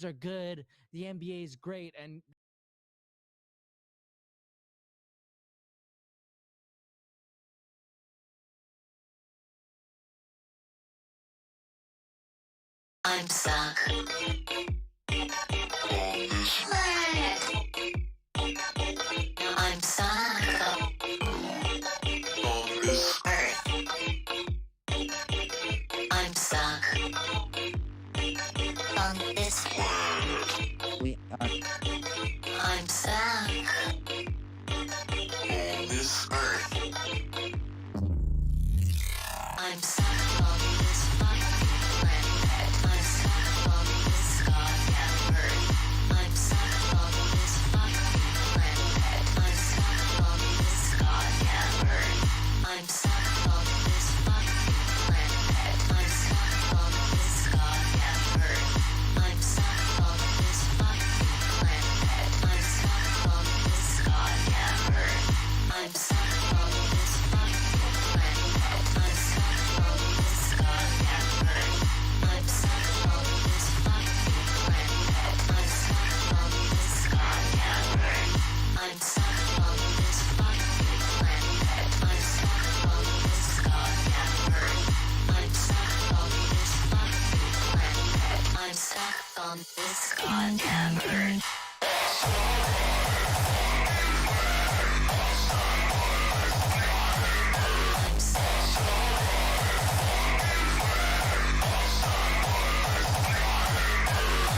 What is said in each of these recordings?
are good, the NBA is great, and I'm stuck on this planet. I'm stuck on this earth. I'm stuck on this planet. We are. I'm stuck on this earth. I'm stuck on this fucking planet. I'm stuck on this goddamn earth. I'm stuck on this fucking planet. I'm stuck on this goddamn earth. I'm stuck on this fucking planet. I'm stuck on this goddamn earth. I'm stuck on this fucking planet. I'm stuck on this goddamn earth. I'm stuck on this fucking planet. I'm stuck on this goddamn earth. I'm stuck on this fucking planet. I'm stuck on this goddamn earth.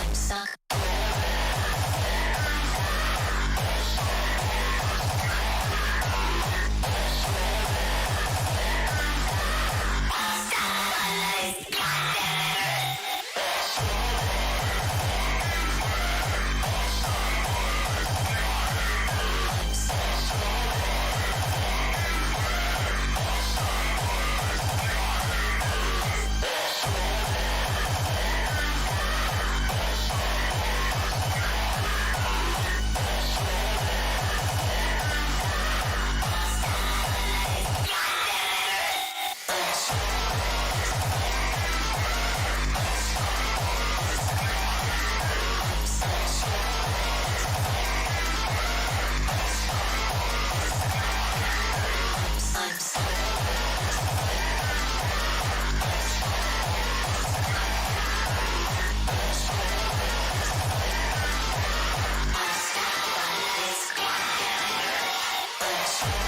I'm stuck on this fucking planet. I'm stuck on this goddamn earth. I'm stuck on this fucking planet. I'm stuck on this goddamn earth. I'm stuck.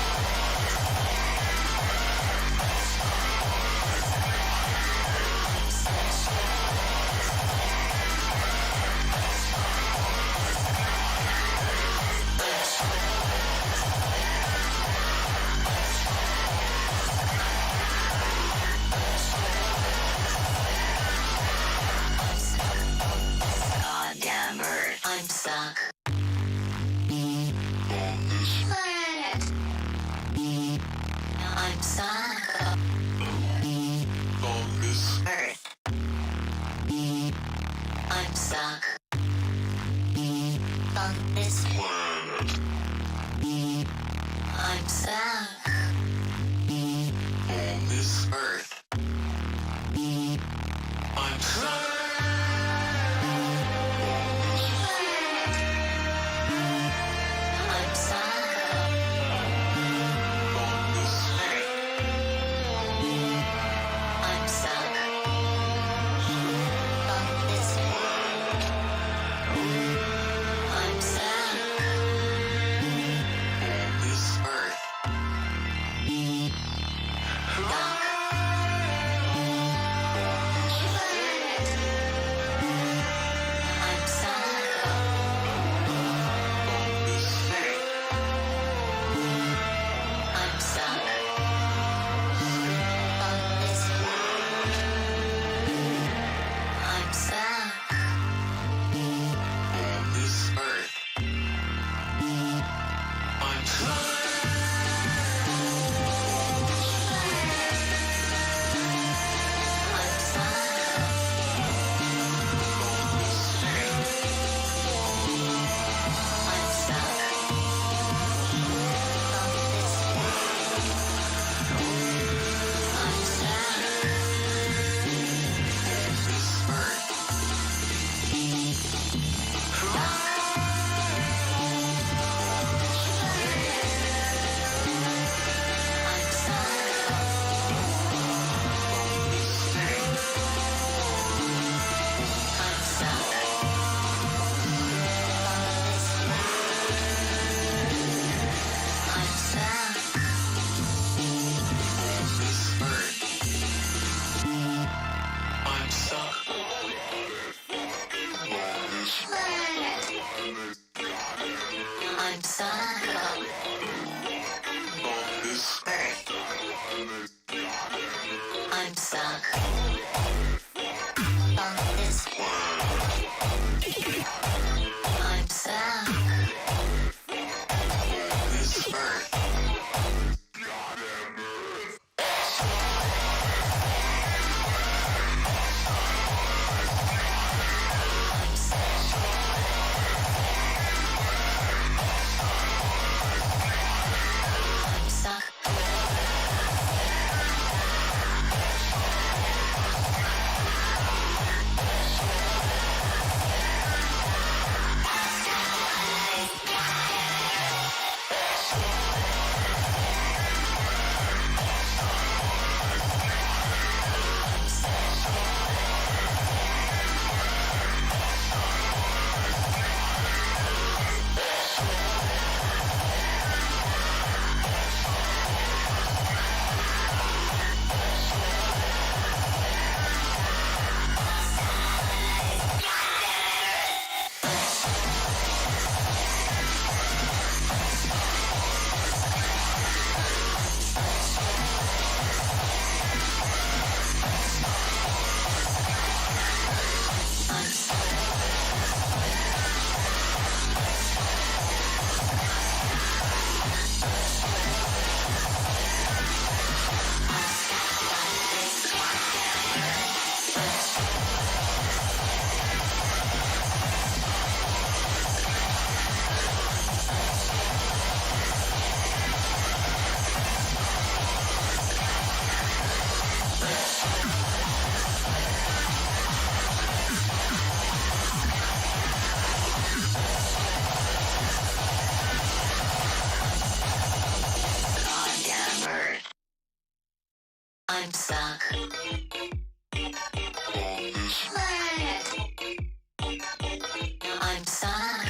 Goddamn earth. I'm stuck on this planet. I'm stuck on this earth. I'm stuck on this planet. I'm stuck on this earth. I'm stuck. I'm stuck on this earth. I'm stuck on this planet. I'm stuck on this earth. on this world. I'm stuck on this earth. I'm stuck. Goddamn bird. I'm stuck on this planet. I'm stuck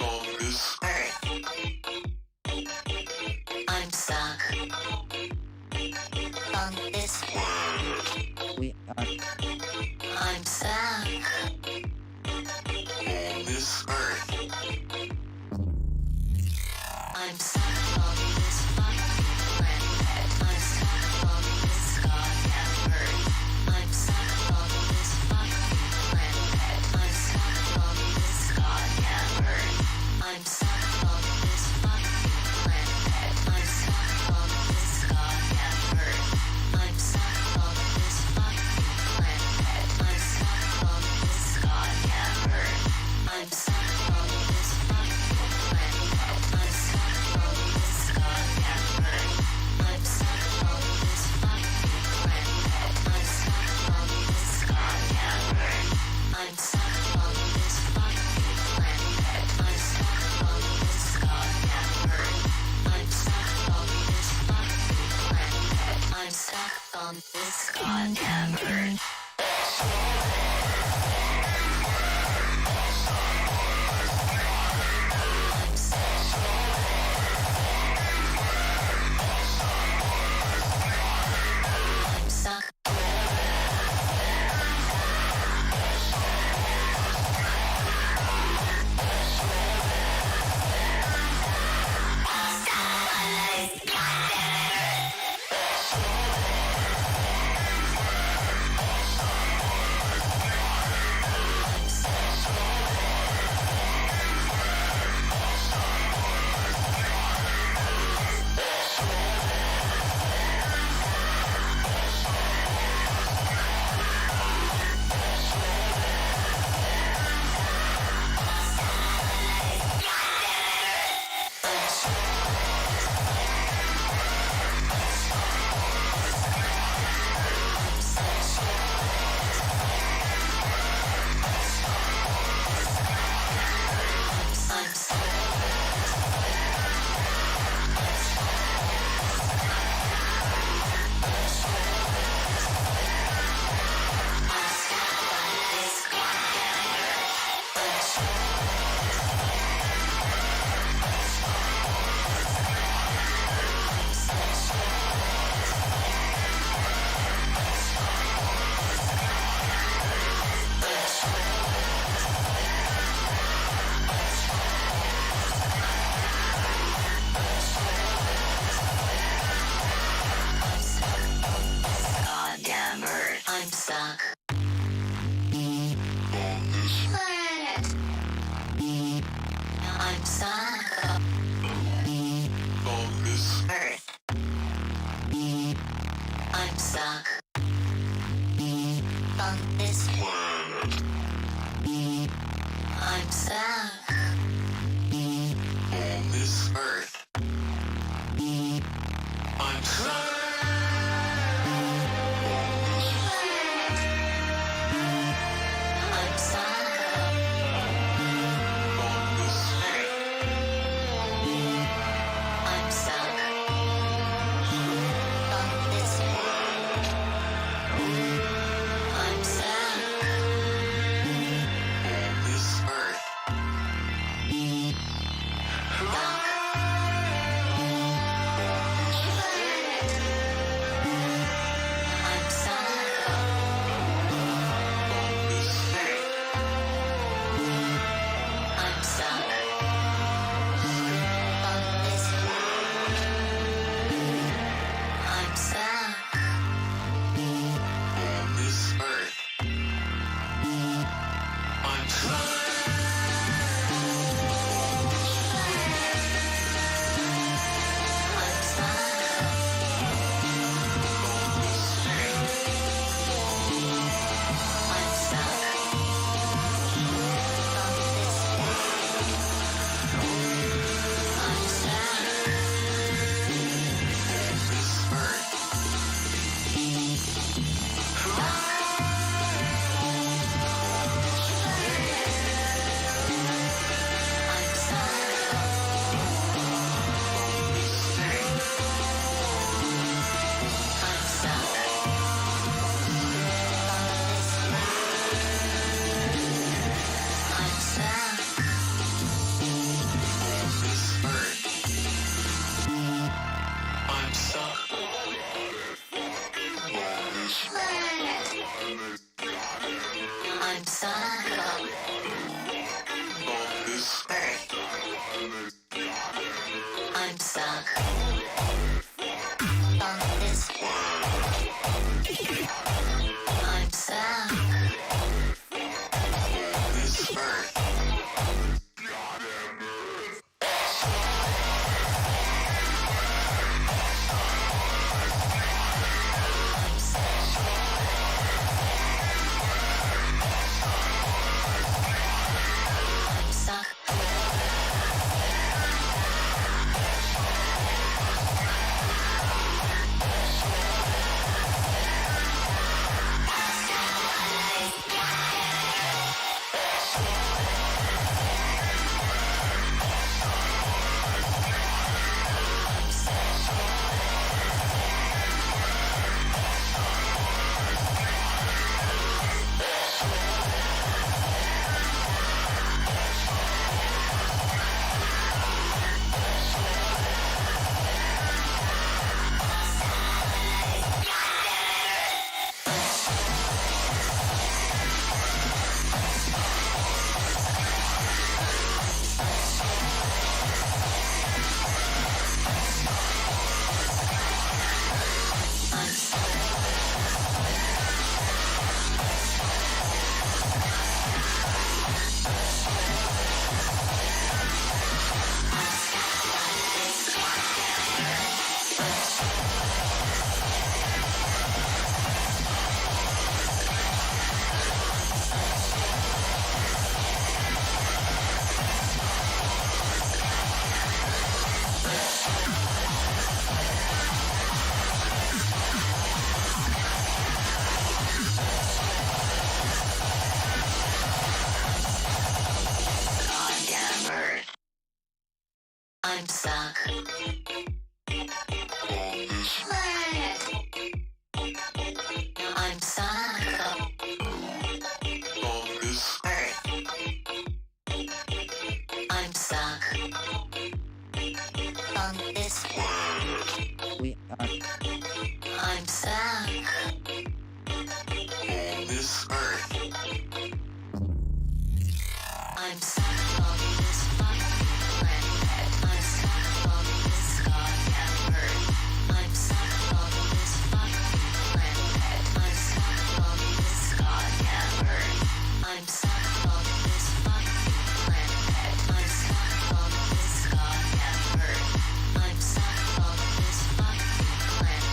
on this earth. I'm stuck on this world. We are I'm stuck on this earth. I'm stuck on this fucking planet. I'm stuck on this goddamn earth. I'm stuck on this fucking planet. I'm stuck on this goddamn earth. I'm stuck on this fucking planet. I'm stuck on this goddamn earth. I'm stuck on this fucking planet. I'm stuck on this goddamn earth. I'm stuck on this fucking planet. I'm stuck on this goddamn earth. I'm stuck on this fucking planet. I'm stuck on this goddamn earth. I'm stuck on this fucking planet. I'm stuck on this goddamn earth. I'm stuck on this fucking planet. I'm stuck on this goddamn earth. I'm stuck. I'm stuck on this planet. I'm stuck on this earth. I'm stuck. I'm stuck on this earth. I'm stuck on this planet. I'm stuck on this earth. I'm stuck on this planet. I'm stuck on this earth. I'm stuck on this planet. We are. I'm stuck on this earth. I'm stuck on this fucking planet. I'm stuck on this goddamn earth. I'm stuck on this fucking planet. I'm stuck on this goddamn earth. I'm stuck on this fucking planet. I'm stuck on this goddamn earth. I'm stuck on this fucking planet.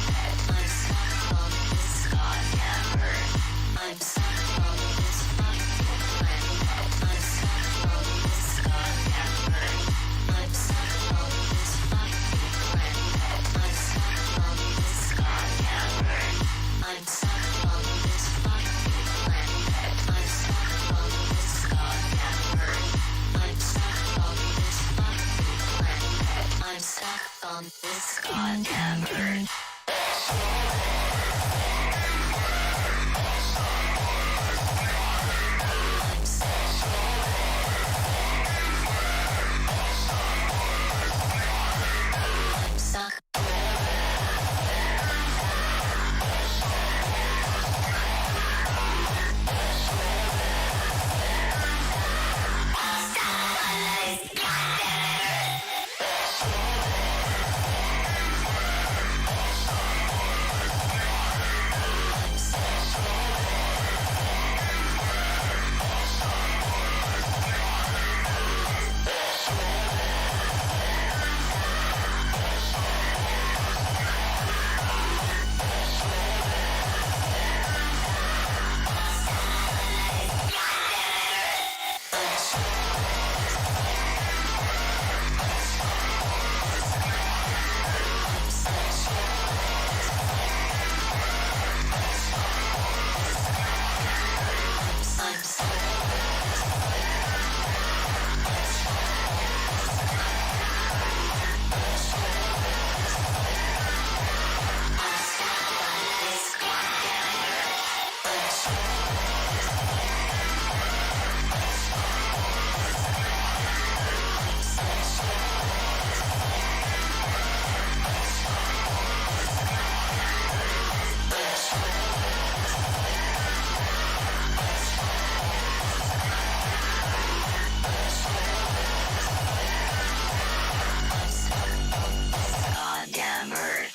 this goddamn earth.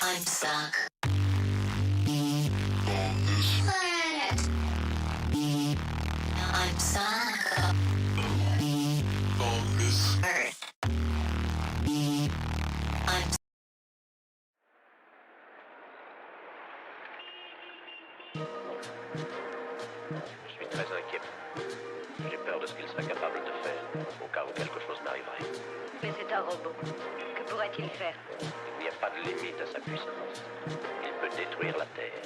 I'm stuck on this planet. I'm stuck on this earth. I'm Je suis très inquiet. J'ai peur de ce qu'il serait capable de faire, au cas où quelque chose m'arriverait. Mais c'est un robot. Que pourrait-il faire? Il n'y a pas de limite à sa puissance. Il peut détruire la Terre.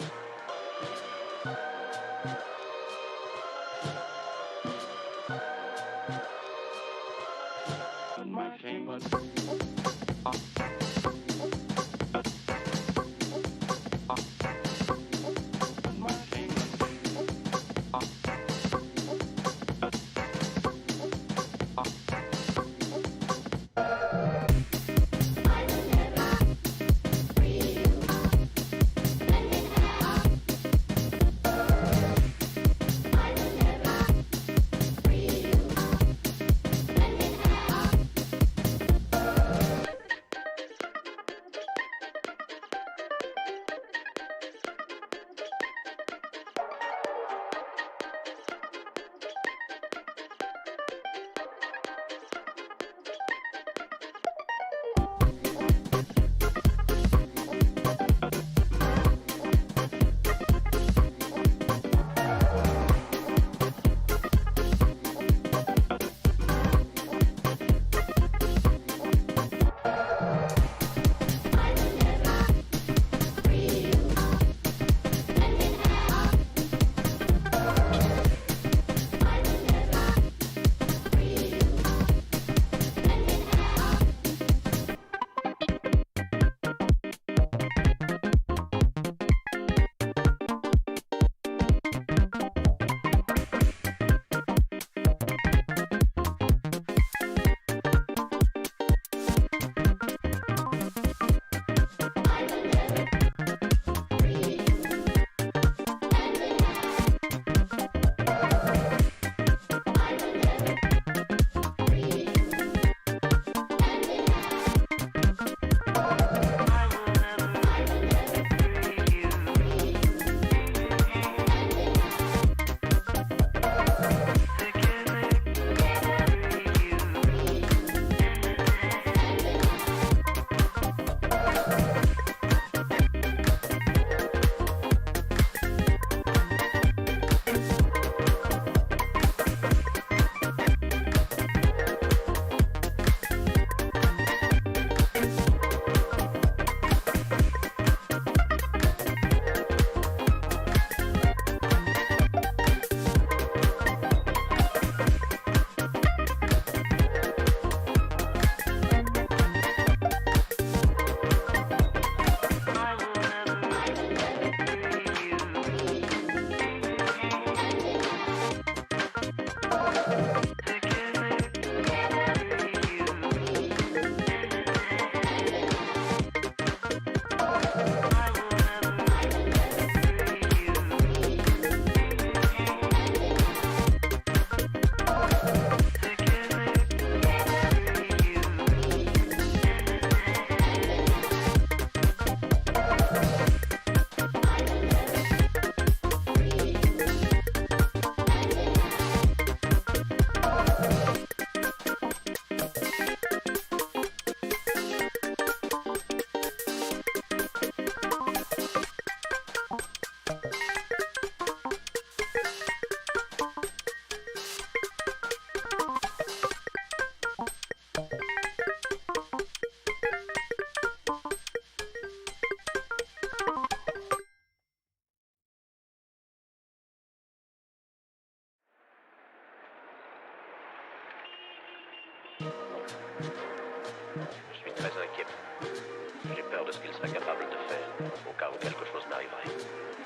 serait capable de faire, au cas où quelque chose m'arriverait.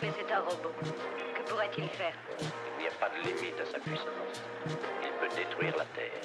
Mais c'est un robot. Que pourrait-il faire? Il n'y a pas de limite à sa puissance. Il peut détruire la Terre.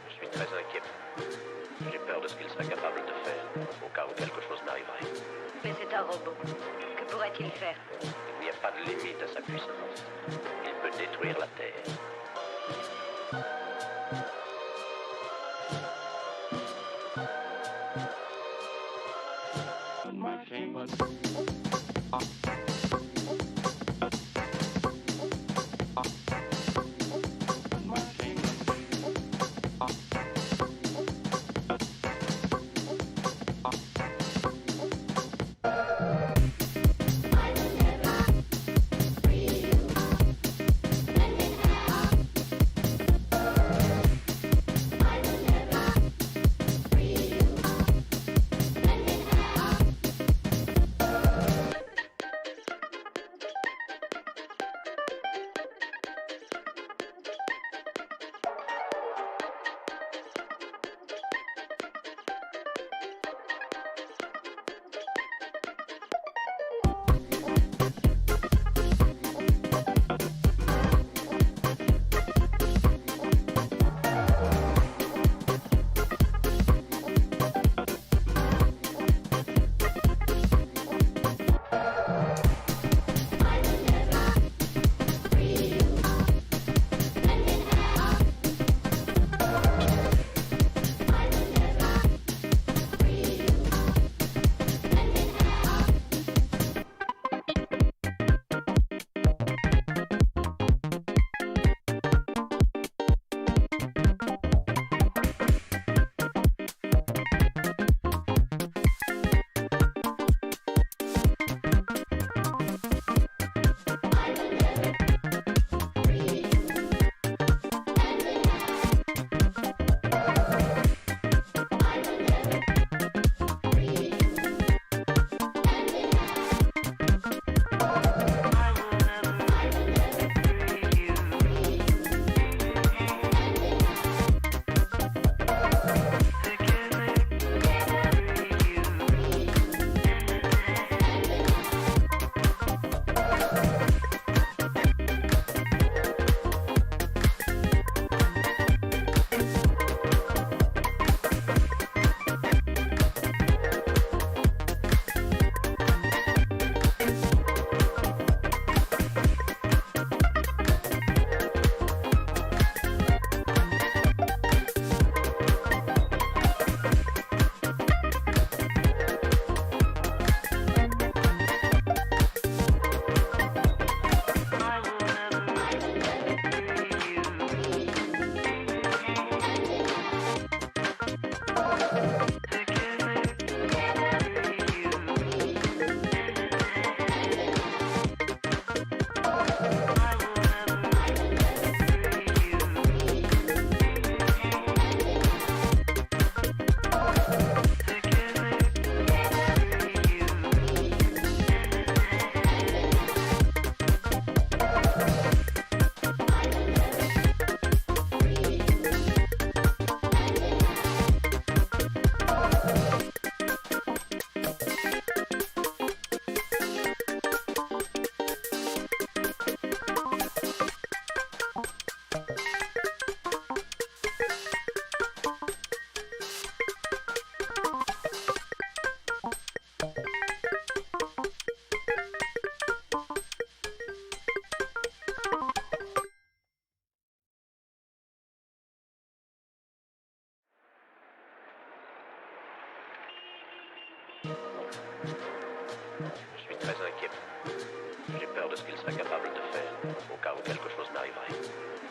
Je suis très inquiet. J'ai peur de ce qu'il serait capable de faire, au cas où quelque chose m'arriverait. Mais c'est un robot. Que pourrait-il faire? Il n'y a pas de limite à sa puissance. Il peut détruire la Terre.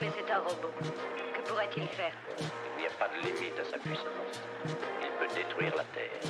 Mais c'est un robot. Que pourrait-il faire? Il n'y a pas de limite à sa puissance. Il peut détruire la Terre.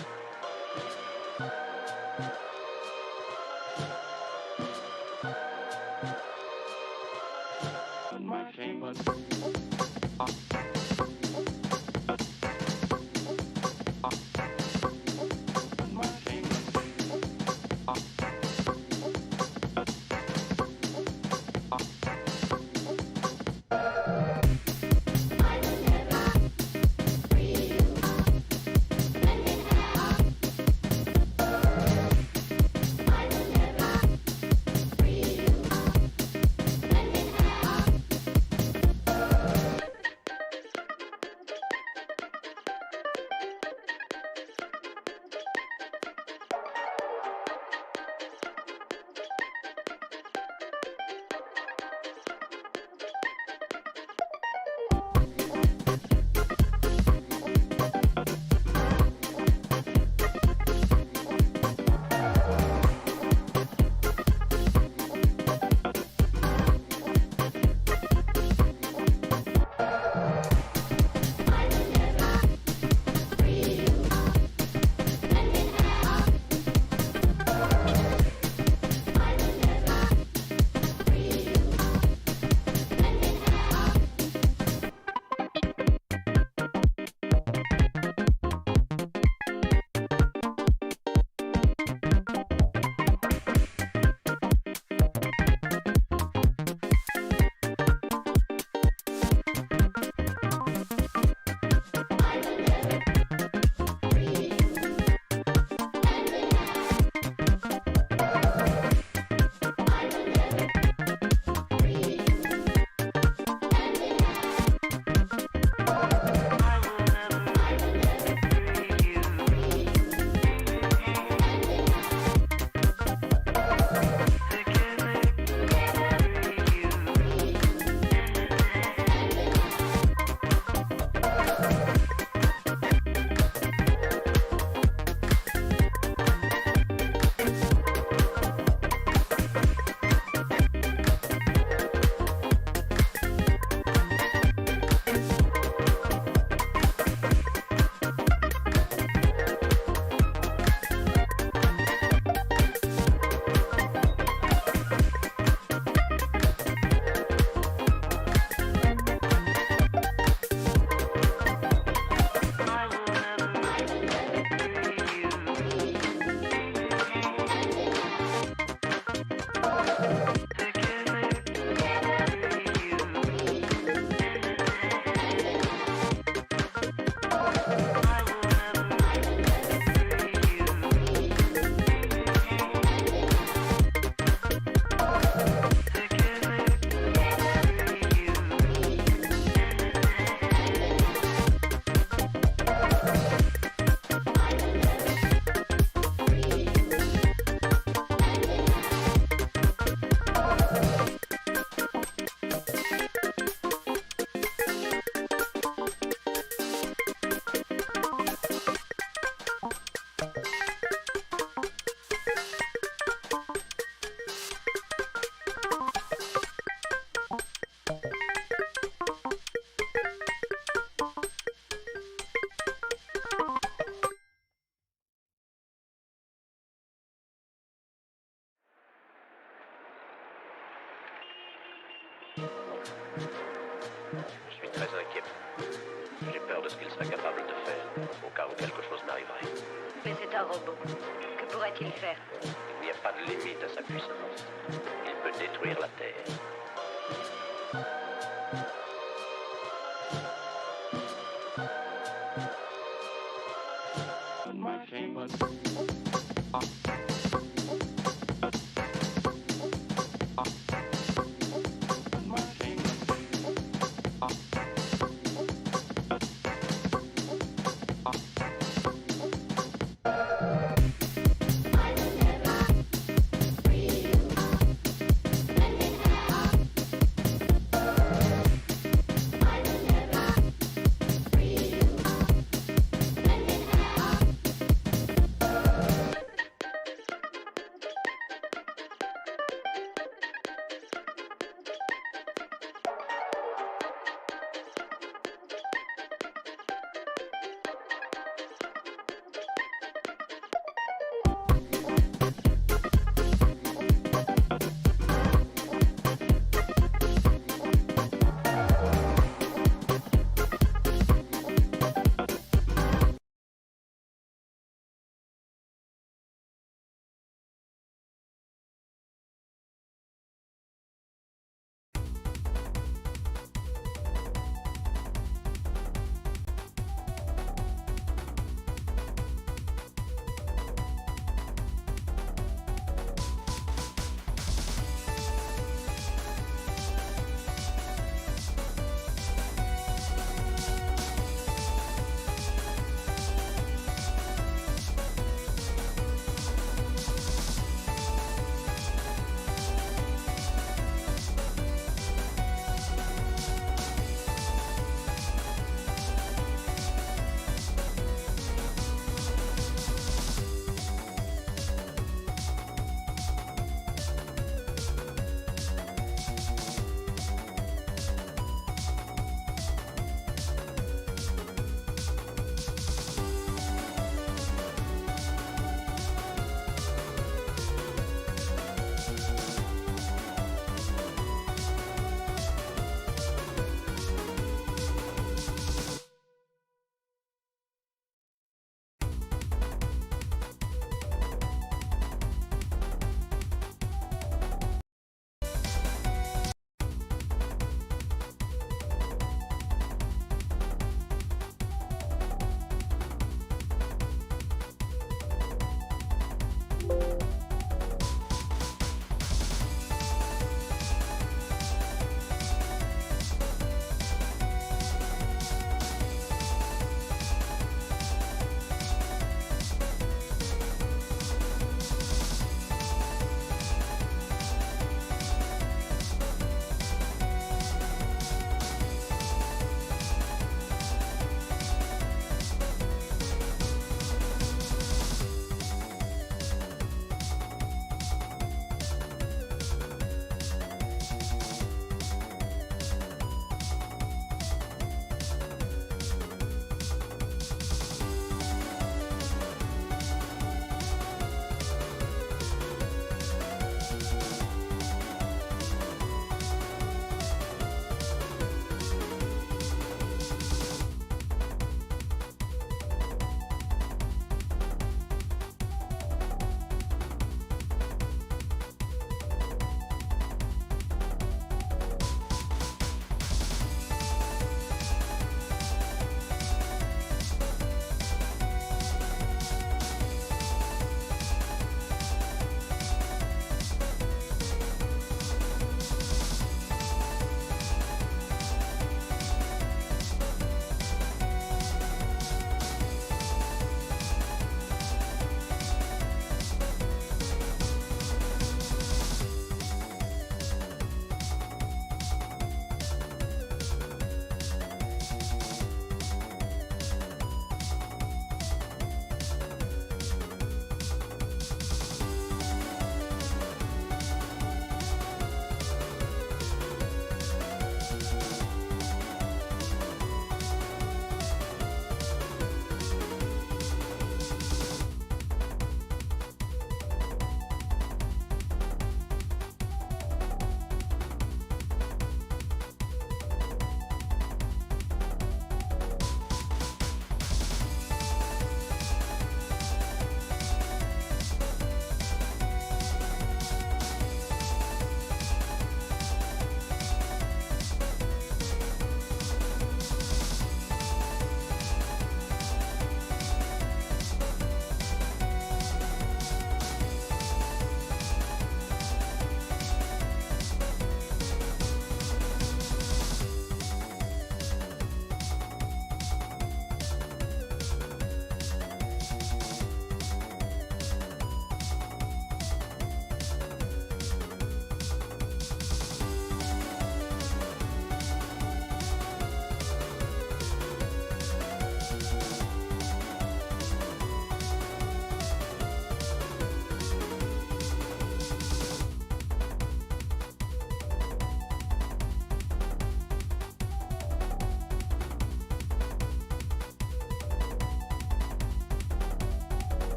Je suis très inquiet. J'ai peur de ce qu'il serait capable de faire, au cas où quelque chose m'arriverait. Mais c'est un robot. Que pourrait-il faire? Il n'y a pas de limite à sa puissance. Il peut détruire la Terre.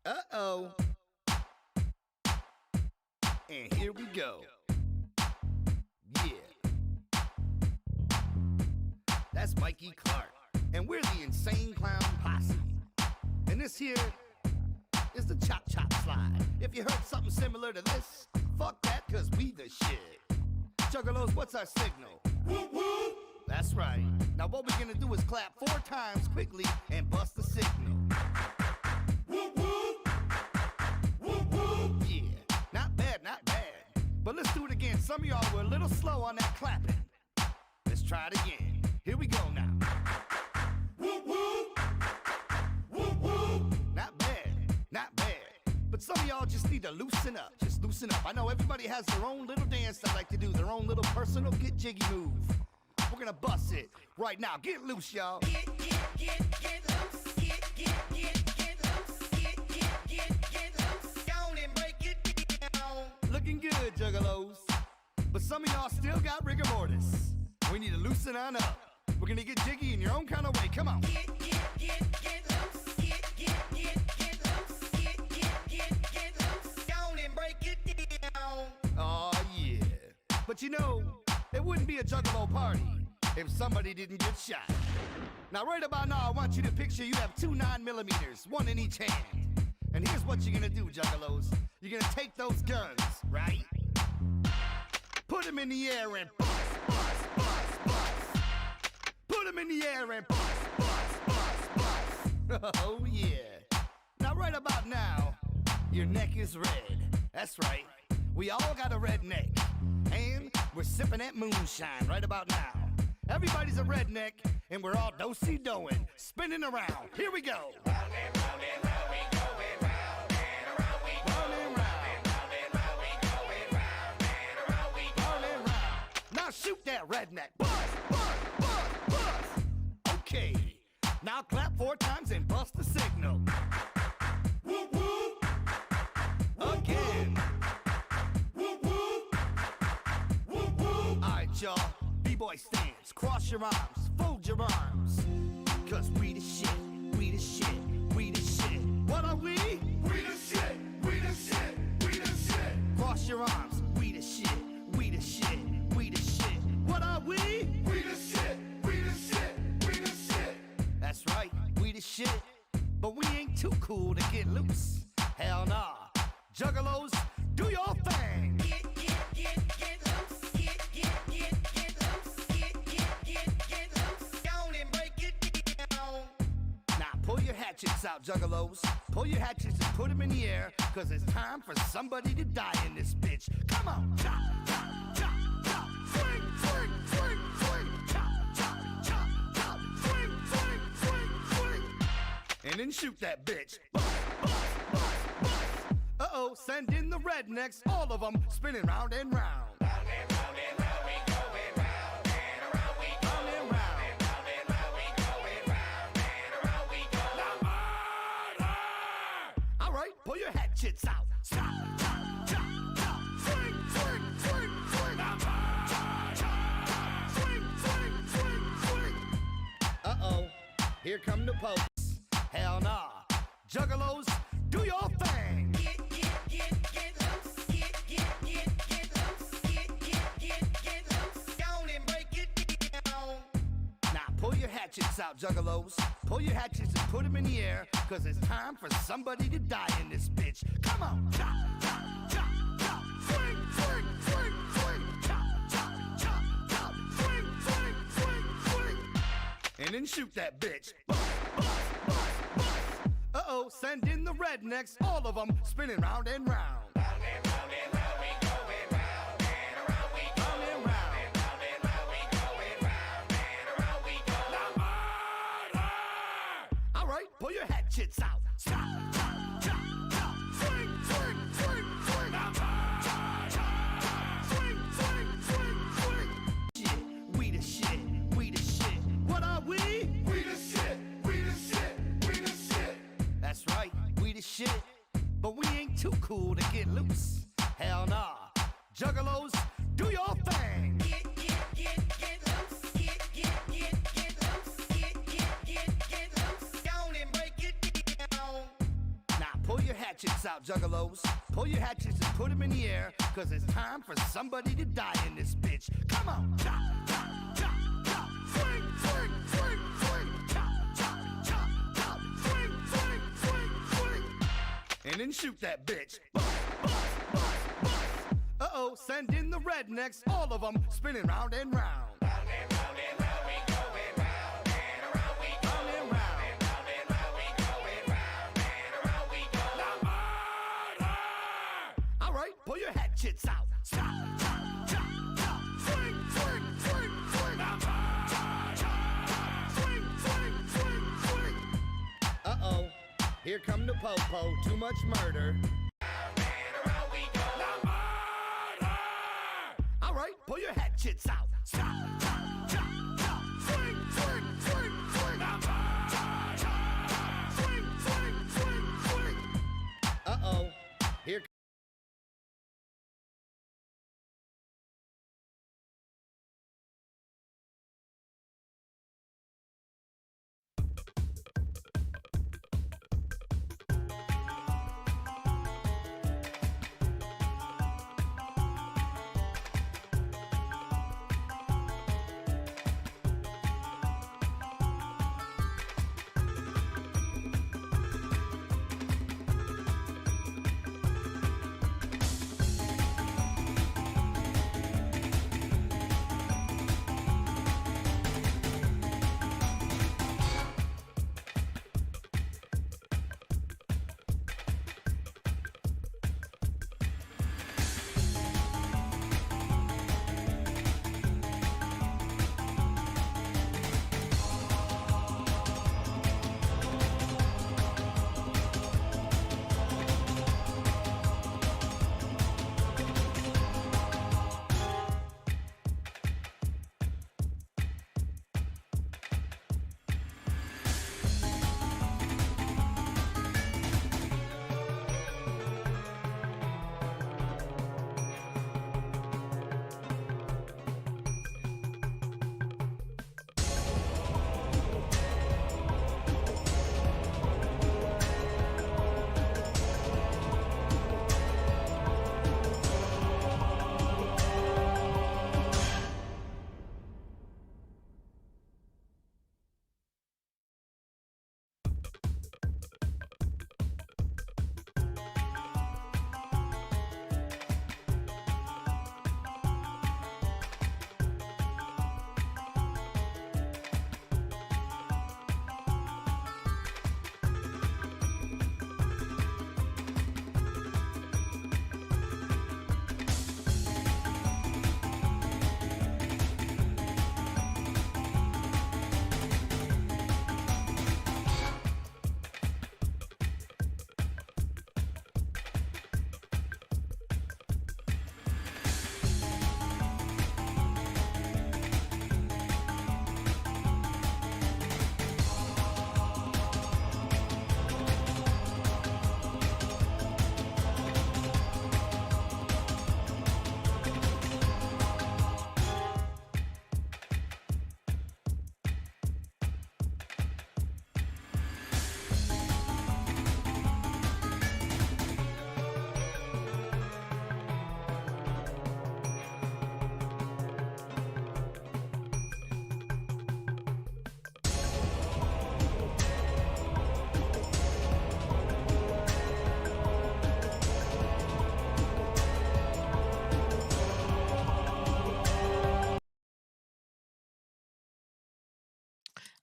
Uh-oh. And here we go. Yeah. That's Mikey Clark. And we're the Insane Clown Posse. And this here is the Chop Chop Slide. If you heard something similar to this, fuck that, cause we the shit. Juggalos, what's our signal? Whoop whoop! That's right. Now what we're gonna do is clap 4 times quickly and bust the signal. Whoop whoop! Whoop whoop! Yeah, not bad, not bad. But let's do it again. Some of y'all were a little slow on that clapping. Let's try it again. Here we go now. Whoop whoop! Whoop whoop! Not bad, not bad. But some of y'all just need to loosen up. Just loosen up. I know everybody has their own little dance they like to do, their own little personal get jiggy move. We're gonna bust it right now. Get loose, y'all. Get loose. Get loose. Go on and break it down. Looking good, juggalos. But some of y'all still got rigor mortis. We need to loosen on up. We're gonna get jiggy in your own kind of way. Come on. Get loose. Get loose. Go on and break it down. Oh yeah. But you know, it wouldn't be a juggalo party if somebody didn't get shot. Now right about now, I want you to picture you have 2 9mm, 1 in each hand. And here's what you're gonna do, juggalos. You're gonna take those guns, right? Put them in the air and bust, bust, bust, bust. Put them in the air and bust, bust, bust, bust. Oh yeah. Now right about now, your neck is red. That's right. We all got a red neck. And we're sipping that moonshine right about now. Everybody's a redneck, and we're all do-si-doing, spinning around. Here we go. Round and round and round we going, round and around we going. Round and round we going, round and around we going. Round and round. Now shoot that redneck. Buzz, buzz, buzz, buzz. Okay, now clap 4 times and bust the signal. Whoop, whoop. Again. Whoop, whoop. Whoop, whoop. All right, y'all. B-boy stance, cross your arms, fold your arms. Cause we the shit, we the shit, we the shit. What are we? We the shit, we the shit, we the shit. Cross your arms, we the shit, we the shit, we the shit. What are we? We the shit, we the shit, we the shit. That's right, we the shit. But we ain't too cool to get loose. Hell nah. Juggalos, do your thing. Get loose. Pull your hatchets out, juggalos. Pull your hatchets and put them in the air, cause it's time for somebody to die in this bitch. Come on. Chop, chop, chop, chop. Swing, swing, swing, swing. Chop, chop, chop, chop. Swing, swing, swing, swing. And then shoot that bitch. Bust, bust, bust, bust. Uh-oh, send in the rednecks, all of them spinning round and round. Round and round and round we going, round and around we going. Round and round. Pull your hatchets out. Chop, chop, chop, chop. Swing, swing, swing, swing. Chop, chop, swing, swing, swing, swing. Uh-oh, here come the pokes. Hell nah. Juggalos, do your thing. Get loose. Get loose. Go on and break it down. Now pull your hatchets out, juggalos. Pull your hatchets and put them in the air, cause it's time for somebody to die in this bitch. Come on. Chop, chop, chop, chop. Swing, swing, swing, swing. Chop, chop, chop, chop. Swing, swing, swing, swing. And then shoot that bitch. Bust, bust, bust, bust. Uh-oh, send in the rednecks, all of them spinning round and round. Round and round and round we going, round and around we going. Round and round. Round and round we going, round and around we going. All right, pull your hatchets out. Chop, chop, chop, chop. Swing, swing, swing, swing. Chop, chop, swing, swing, swing, swing. Shit, we the shit, we the shit. What are we? We the shit, we the shit, we the shit. That's right, we the shit. But we ain't too cool to get loose. Hell nah. Juggalos, do your thing. Get loose. Get loose. Go on and break it down. Now pull your hat hatchets out, juggalos. Pull your hatchets and put them in the air, cause it's time for somebody to die in this bitch. Come on! Chop, chop, chop, chop. Swing, swing, swing, swing. Chop, chop, chop, chop. Swing, swing, swing, swing. And then shoot that bitch. Bust, bust, bust, bust. Uh-oh, send in the rednecks, all of them spinning round and round. Round and round and round we going round and around we go. Round and round. Round and round we going round and around we go. Murder! All right, pull your hatchets out. Stop, chop, chop, chop. Swing, swing, swing, swing. Swing, swing, swing, swing. Uh-oh, here come the po-po, too much murder. All right, pull your hatchets out. Stop, chop, chop, chop. Swing, swing, swing, swing. Swing, swing, swing, swing. Uh-oh, here.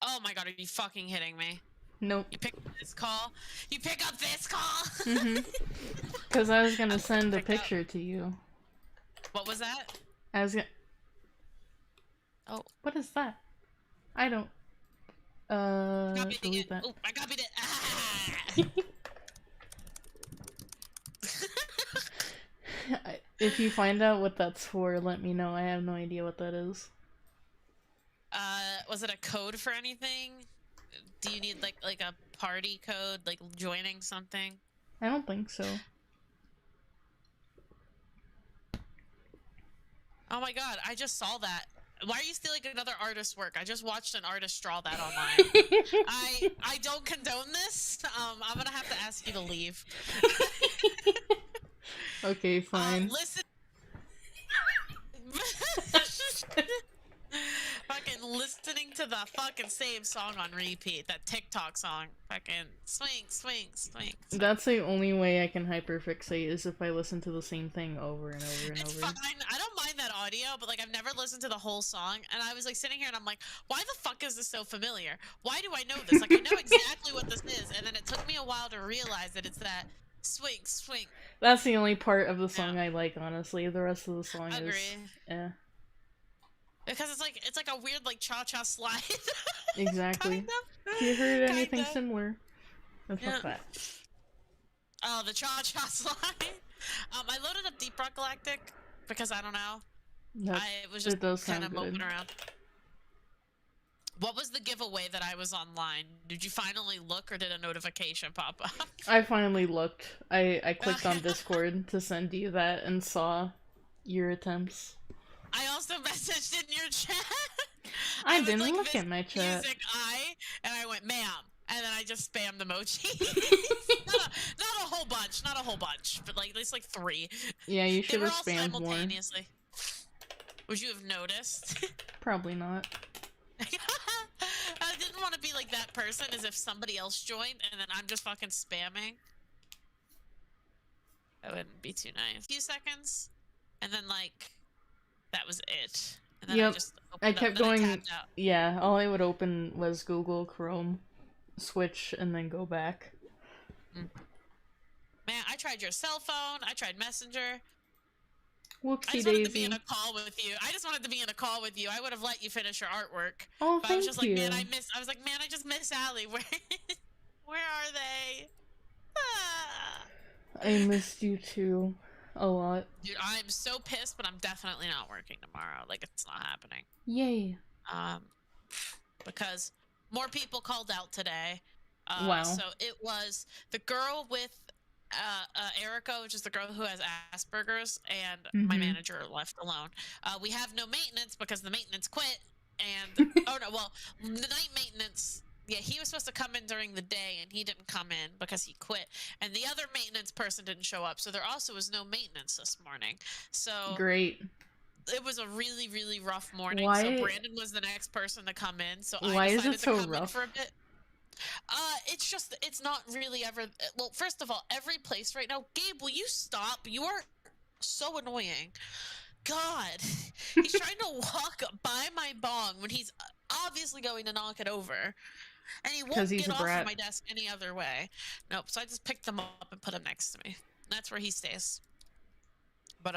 Oh my god, are you fucking hitting me? Nope. You pick up this call? You pick up this call? Because I was gonna send a picture to you. What was that? I was gonna... Oh. What is that? I don't... delete that. Oh, I copied it! Ah! If you find out what that's for, let me know. I have no idea what that is. Was it a code for anything? Do you need like a party code, like joining something? I don't think so. Oh my god, I just saw that. Why are you stealing another artist's work? I just watched an artist draw that online. I don't condone this. I'm gonna have to ask you to leave. Okay, fine. Listen. Fucking listening to the fucking same song on repeat. That TikTok song. Fucking swing, swing, swing. That's the only way I can hyperfixate is if I listen to the same thing over and over and It's over. fine. I don't mind that audio, but like I've never listened to the whole song, and I was like sitting here and I'm like, why the fuck is this so familiar? Why do I know this? Like I know exactly what this is, and then it took me a while to realize that it's that swing, swing. That's the only part of the song I like, honestly. The rest of the song is Agree. Because it's like a weird like cha-cha slide. Exactly. Kind of. Have you heard anything Kinda. similar? Oh, fuck Yeah. that. Oh, the cha-cha slide. I loaded up Deep Rock Galactic because I don't know. I was just It does kind sound of moping good. around. What was the giveaway that I was online? Did you finally look, or did a notification pop up? I finally looked. I clicked on Discord to send you that and saw your attempts. I also messaged in your chat. I was didn't like, look "This at my chat. Music and I went, ma'am. And then I just spammed emojis. not a whole bunch, but like at least like 3. Yeah, you They should were have all spammed more. simultaneously. Would you have noticed? Probably not. I didn't want to be like that person as if somebody else joined and then I'm just fucking spamming. That wouldn't be too nice. A few seconds, and then like that was it. And then Yep. I just I opened up, kept then going. tapped out. Yeah, all I would open was Google Chrome, switch, and then go back. Man, I tried your cell phone. I tried Messenger. I Whoopsie just wanted to be daisy. in a call with you. I would have let you finish your artwork. Oh, But I was thank just you. like, man, I just miss Allie. Where are they? Ah. I missed you too. A lot. Dude, I'm so pissed, but I'm definitely not working tomorrow. Like, it's not happening. Yay. Because more people called out today. Wow. So it was the girl with Erica, which is the girl who has Asperger's, and my Mhm. manager left alone. We have no maintenance because the maintenance quit. And oh no, well, the night maintenance. Yeah, he was supposed to come in during the day, and he didn't come in because he quit. And the other maintenance person didn't show up, so there also was no maintenance this morning. So Great. it was a really, really rough morning. Why- So Brandon was the next person to come in. So Why I is decided it so to come in rough? for a bit. It's not really ever. Well, first of all, every place right now. Gabe, will you stop? You are so annoying. God, he's trying to walk by my bong when he's obviously going to knock it over, and he 'Cause won't he's get a off brat. of my desk any other way. Nope. So I just picked him up and put him next to me. That's where he stays. But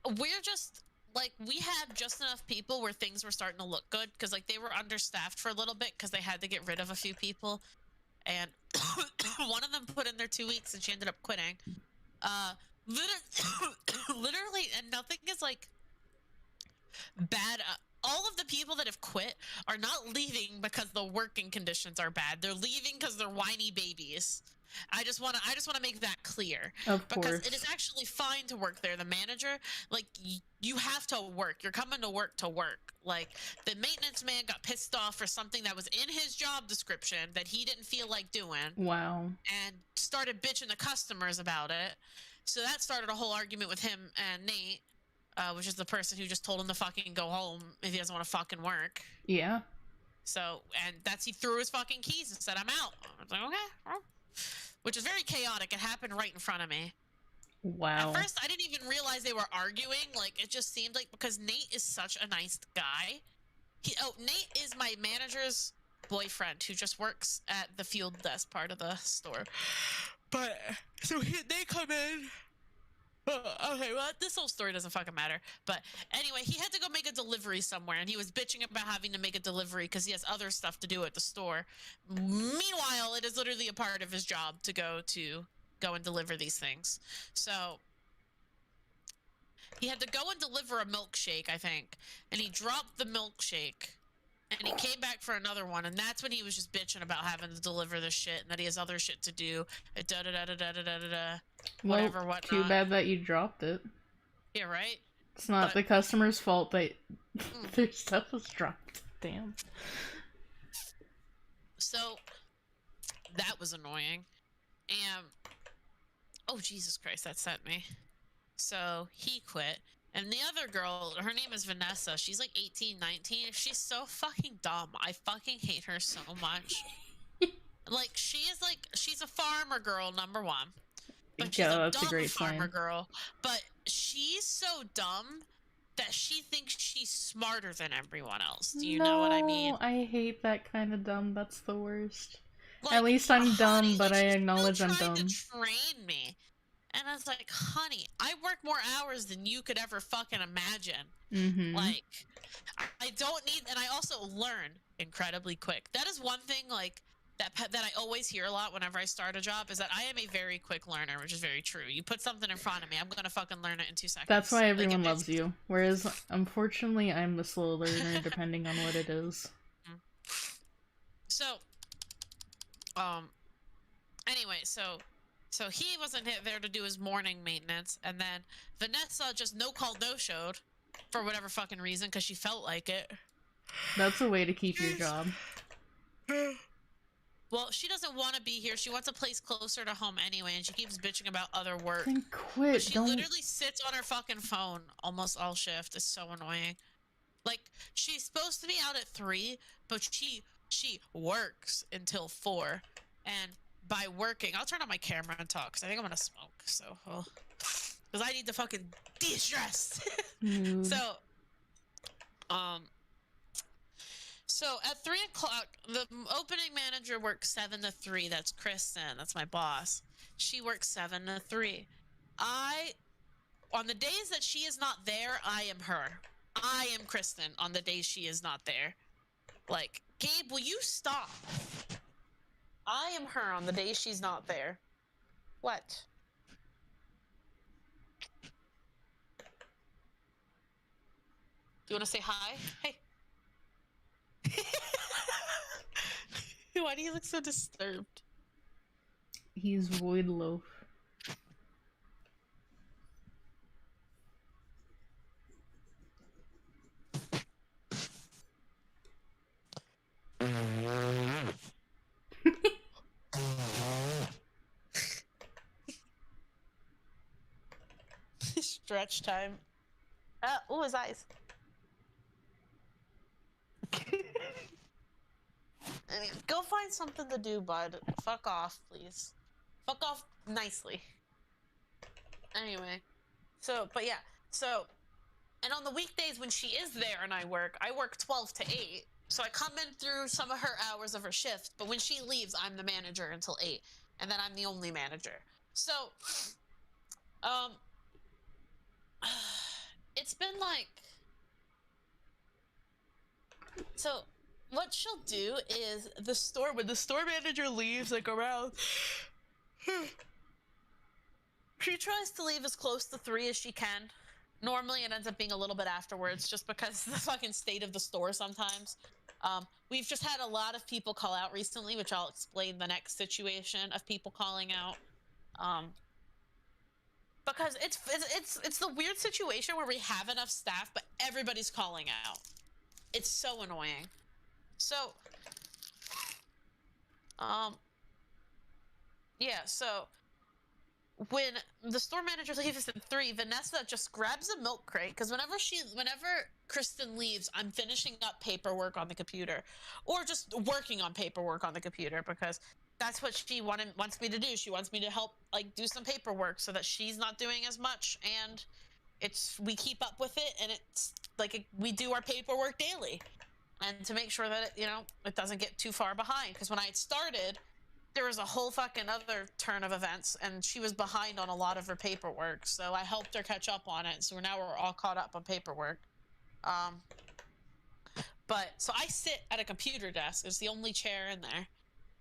we're just like, we had just enough people where things were starting to look good, because like they were understaffed for a little bit because they had to get rid of a few people, and one of them put in their 2 weeks and she ended up quitting. Literally, and nothing is like bad. All of the people that have quit are not leaving because the working conditions are bad. They're leaving because they're whiny babies. I just want to make that clear. Of Because course. it is actually fine to work there. The manager, like, you have to work. You're coming to work to work. Like, the maintenance man got pissed off for something that was in his job description that he didn't feel like doing, Wow. and started bitching to customers about it. So that started a whole argument with him and Nate, which is the person who just told him to fucking go home if he doesn't want to fucking work. Yeah. So, and he threw his fucking keys and said, I'm out. I was like, okay. Well. Which is very chaotic. It happened right in front of me. Wow. At first, I didn't even realize they were arguing. Like, it just seemed like, because Nate is such a nice guy. Nate is my manager's boyfriend who just works at the field desk part of the store. But, so they come in. Okay, well, this whole story doesn't fucking matter. But anyway, he had to go make a delivery somewhere, and he was bitching about having to make a delivery because he has other stuff to do at the store. Meanwhile, it is literally a part of his job to go and deliver these things. So he had to go and deliver a milkshake, I think, and he dropped the milkshake. And he came back for another one, and that's when he was just bitching about having to deliver this shit, and that he has other shit to do. Whatever, whatnot. Too bad that you dropped it. Yeah, right? It's not But- the customer's fault, but their stuff was dropped. Damn. So that was annoying. And oh Jesus Christ, that sent me. So he quit. And the other girl, her name is Vanessa. She's like 18, 19. She's so fucking dumb. I fucking hate her so much. Like, she's a farmer girl, number one. But she's Yeah, a that's a dumb great farmer sign. girl. But she's so dumb that she thinks she's smarter than everyone else. Do you know what I mean? No, I hate that kind of dumb. That's the worst. Like, At least I'm dumb, honey, but like, I she's acknowledge still I'm trying dumb. to train me. And I was like, honey, I work more hours than you could ever fucking imagine. Mm-hmm. Like, I don't need, and I also learn incredibly quick. That is one thing, like, that I always hear a lot whenever I start a job, is that I am a very quick learner, which is very true. You put something in front of me, I'm gonna fucking learn it in 2 seconds. That's why Like, everyone if loves it's- you. Whereas, unfortunately, I'm the slow learner, depending on what it is. So, anyway, so he wasn't there to do his morning maintenance, and then Vanessa just no called, no showed for whatever fucking reason because she felt like it. That's a way to keep your job. Well, she doesn't want to be here. She wants a place closer to home anyway, and she keeps bitching about other work. Then But quit. she Don't. literally sits on her fucking phone almost all shift. It's so annoying. Like, she's supposed to be out at 3, but she works until 4. And by working, I'll turn on my camera and talk, because I think I'm gonna smoke. So, because I need to fucking de-stress. Mood. So at 3 o'clock, the opening manager works 7 to 3. That's Kristen. That's my boss. She works 7 to 3. On the days that she is not there, I am her. I am Kristen on the days she is not there. Like, Gabe, will you stop? I am her on the days she's not there. What? Do you want to say hi? Hey. Why do you look so disturbed? He's void loaf. Stretch time. Oh, his eyes. I mean, go find something to do, bud. Fuck off, please. Fuck off nicely. Anyway. But yeah. And on the weekdays when she is there and I work 12 to 8. So I come in through some of her hours of her shift, but when she leaves, I'm the manager until 8. And then I'm the only manager. So, it's been like... So, what she'll do is when the store manager leaves, like around... She tries to leave as close to 3 as she can. Normally, it ends up being a little bit afterwards, just because the fucking state of the store sometimes. We've just had a lot of people call out recently, which I'll explain the next situation of people calling out. Because it's the weird situation where we have enough staff, but everybody's calling out. It's so annoying. So, yeah, so when the store manager leaves at 3, Vanessa just grabs a milk crate, because whenever Kristen leaves, I'm finishing up paperwork on the computer, or just working on paperwork on the computer, because that's what she wants me to do. She wants me to help, like, do some paperwork so that she's not doing as much, and we keep up with it, and it's like we do our paperwork daily, and to make sure that it doesn't get too far behind. Because when I had started, there was a whole fucking other turn of events, and she was behind on a lot of her paperwork, so I helped her catch up on it. So now we're all caught up on paperwork. So I sit at a computer desk. There's the only chair in there.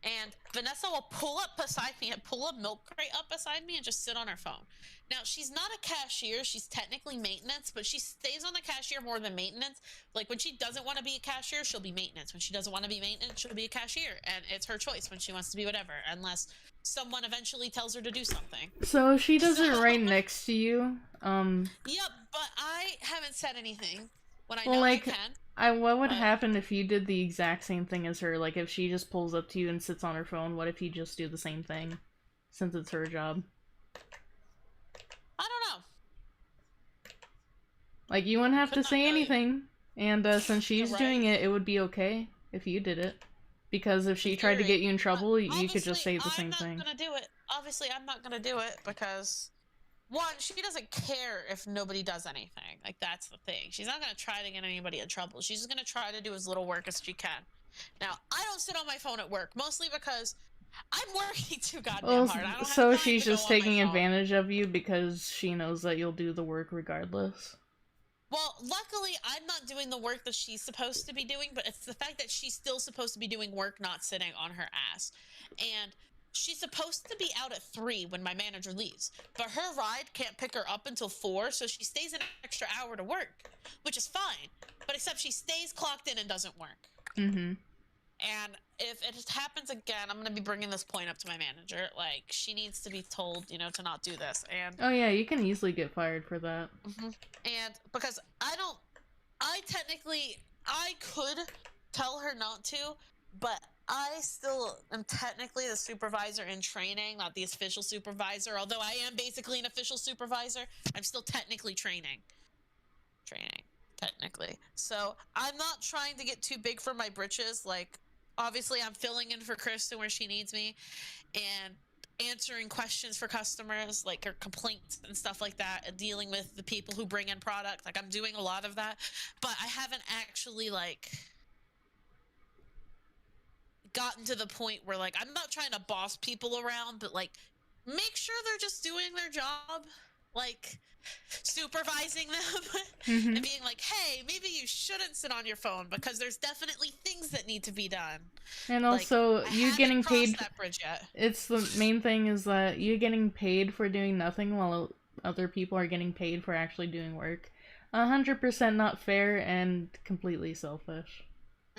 And Vanessa will pull up beside me and pull a milk crate up beside me and just sit on her phone. Now, she's not a cashier. She's technically maintenance, but she stays on the cashier more than maintenance. Like, when she doesn't want to be a cashier, she'll be maintenance. When she doesn't want to be maintenance, she'll be a cashier. And it's her choice when she wants to be whatever, unless someone eventually tells her to do something. So she does it right next to you. Yep, but I I haven't said anything when I Well, know like, I can. what would but- happen if you did the exact same thing as her? Like, if she just pulls up to you and sits on her phone, what if you just do the same thing? Since it's her job. I don't know. Like, you wouldn't have Could to not say tell you. anything. And since she's right. doing it, it would be okay if you did it. Because if she tried to get you in trouble, you could just say the same thing. I'm not gonna do it. Obviously, I'm not gonna do it because, one, she doesn't care if nobody does anything. Like, that's the thing. She's not gonna try to get anybody in trouble. She's just gonna try to do as little work as she can. Now, I don't sit on my phone at work, mostly because I'm working too goddamn Well, hard. I don't have so time she's to go just on my taking phone. advantage of you because she knows that you'll do the work regardless. Well, luckily, I'm not doing the work that she's supposed to be doing, but it's the fact that she's still supposed to be doing work, not sitting on her ass. And she's supposed to be out at 3 when my manager leaves, but her ride can't pick her up until 4, so she stays an extra hour to work, which is fine, but except she stays clocked in and doesn't work. Mm-hmm. And if it happens again, I'm going to be bringing this point up to my manager. Like, she needs to be told, you know, to not do this. And Oh yeah, you can easily get fired for that. And because I could tell her not to, but I still am technically the supervisor in training, not the official supervisor. Although I am basically an official supervisor, I'm still technically training, technically. So I'm not trying to get too big for my britches. Like, obviously I'm filling in for Kristen where she needs me and answering questions for customers, like her complaints and stuff like that, and dealing with the people who bring in product. Like, I'm doing a lot of that, but I haven't actually, like, gotten to the point where, like, I'm not trying to boss people around, but, like, make sure they're just doing their job, like, supervising them and being like, hey, maybe you shouldn't sit on your phone because there's definitely things that need to be done. And Like, also, I you haven't getting crossed paid. that bridge yet. It's the main thing is that you getting paid for doing nothing while other people are getting paid for actually doing work. 100% not fair and completely selfish.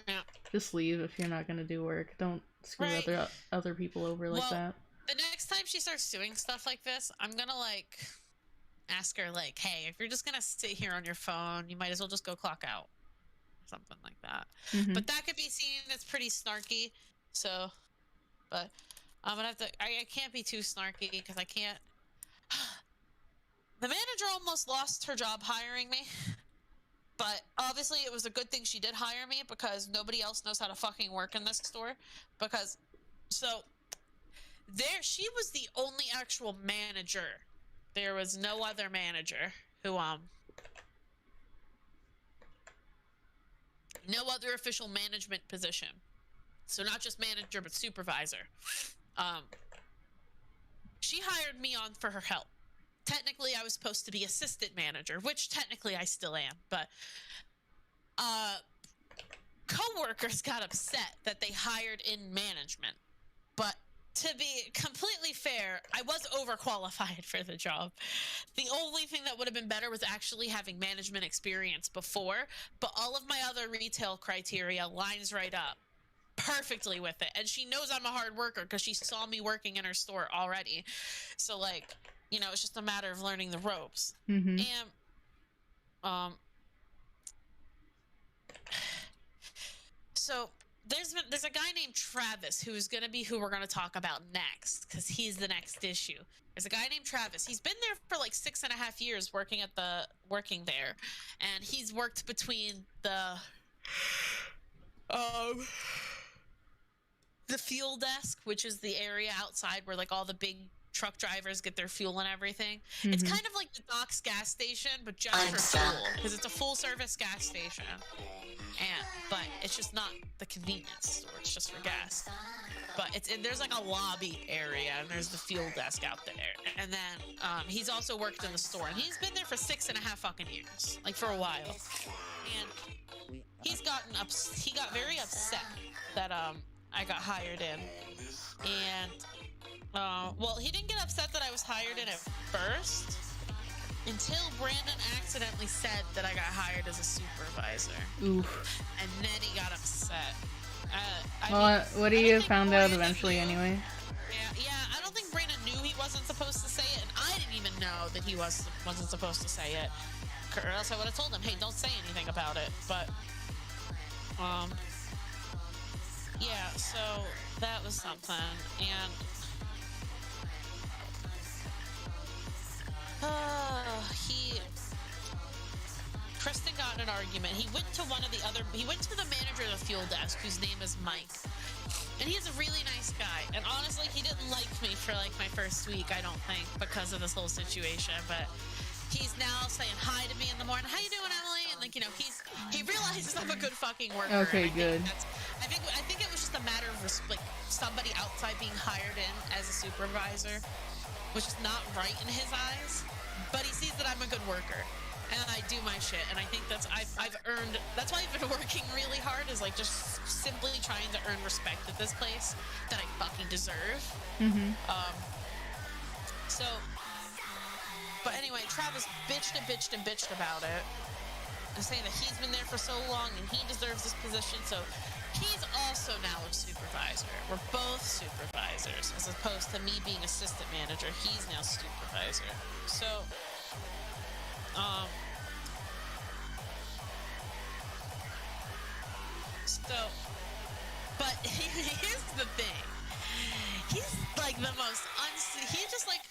Yeah. Just leave if you're not gonna do work. Don't screw Right. other people over like Well, that. The next time she starts doing stuff like this, I'm gonna, like, ask her, like, hey, if you're just gonna sit here on your phone, you might as well just go clock out. Something like that. But that could be seen as pretty snarky. So, but I'm gonna have to, I can't be too snarky because I can't. The manager almost lost her job hiring me. But obviously it was a good thing she did hire me because nobody else knows how to fucking work in this store. Because, so, she was the only actual manager. There was no other manager who, no other official management position. So not just manager, but supervisor. She hired me on for her help. Technically, I was supposed to be assistant manager, which technically I still am, but coworkers got upset that they hired in management. But to be completely fair, I was overqualified for the job. The only thing that would have been better was actually having management experience before, but all of my other retail criteria lines right up perfectly with it. And she knows I'm a hard worker because she saw me working in her store already. So, like, you know, it's just a matter of learning the ropes. And so there's a guy named Travis who's gonna be who we're gonna talk about next because he's the next issue. There's a guy named Travis. He's been there for like 6.5 years working there, and he's worked between the fuel desk, which is the area outside where like all the big truck drivers get their fuel and everything. It's kind of like the Doc's gas station, but just for fuel, because it's a full service gas station. But it's just not the convenience store, it's just for gas. But there's like a lobby area, and there's the fuel desk out there. And then he's also worked in the store, and he's been there for 6.5 fucking years, like for a while. And he got very upset that I got hired in. And well, he didn't get upset that I was hired in at first until Brandon accidentally said that I got hired as a supervisor. Oof. And then he got upset. What do you found out eventually anyway? Yeah, I don't think Brandon knew he wasn't supposed to say it, and I didn't even know that he wasn't supposed to say it. worker, or else I would have told him, hey, don't say anything about it. But, yeah, so that was something, and Kristen got in an argument. He went to the manager of the fuel desk, whose name is Mike. And he's a really nice guy. And honestly, he didn't like me for like my first week, I don't think, because of this whole situation. But he's now saying hi to me in the morning. How you doing, Emily? And like, you know, he realizes I'm a good fucking worker. Okay, good. I think it was just a matter of like somebody outside being hired in as a supervisor, which is not right in his eyes. But he sees that I'm a good worker. And I do my shit, and I think I've earned. That's why I've been working really hard, is like just simply trying to earn respect at this place that I fucking deserve. Mm-hmm. So, but anyway, Travis bitched about it, and saying that he's been there for so long and he deserves this position. So he's also now a supervisor. We're both supervisors, as opposed to me being assistant manager. He's now supervisor. So. But here's the thing. He's like the most he just like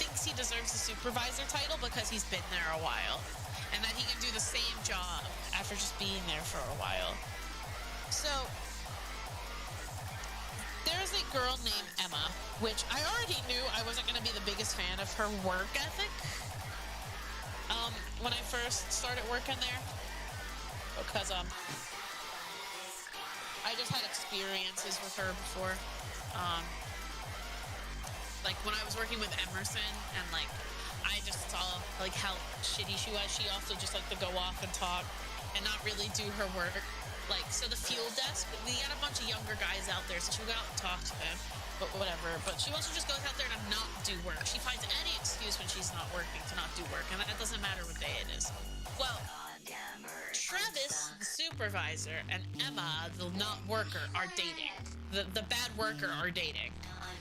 thinks he deserves the supervisor title because he's been there a while, and that he can do the same job after just being there for a while. So there's a girl named Emma, which I already knew I wasn't going to be the biggest fan of her work ethic. When I first started working there, because I just had experiences with her before. Like when I was working with Emerson, and like I just saw like how shitty she was. She also just like to go off and talk and not really do her work. Like, so the fuel desk, we had a bunch of younger guys out there, so she would go out and talk to them. But whatever. But she also just goes out there to not do work. She finds any excuse when she's not working to not do work, and that doesn't matter what day it is. Well, Travis, the supervisor, and Emma, the not worker, are dating. The bad worker are dating.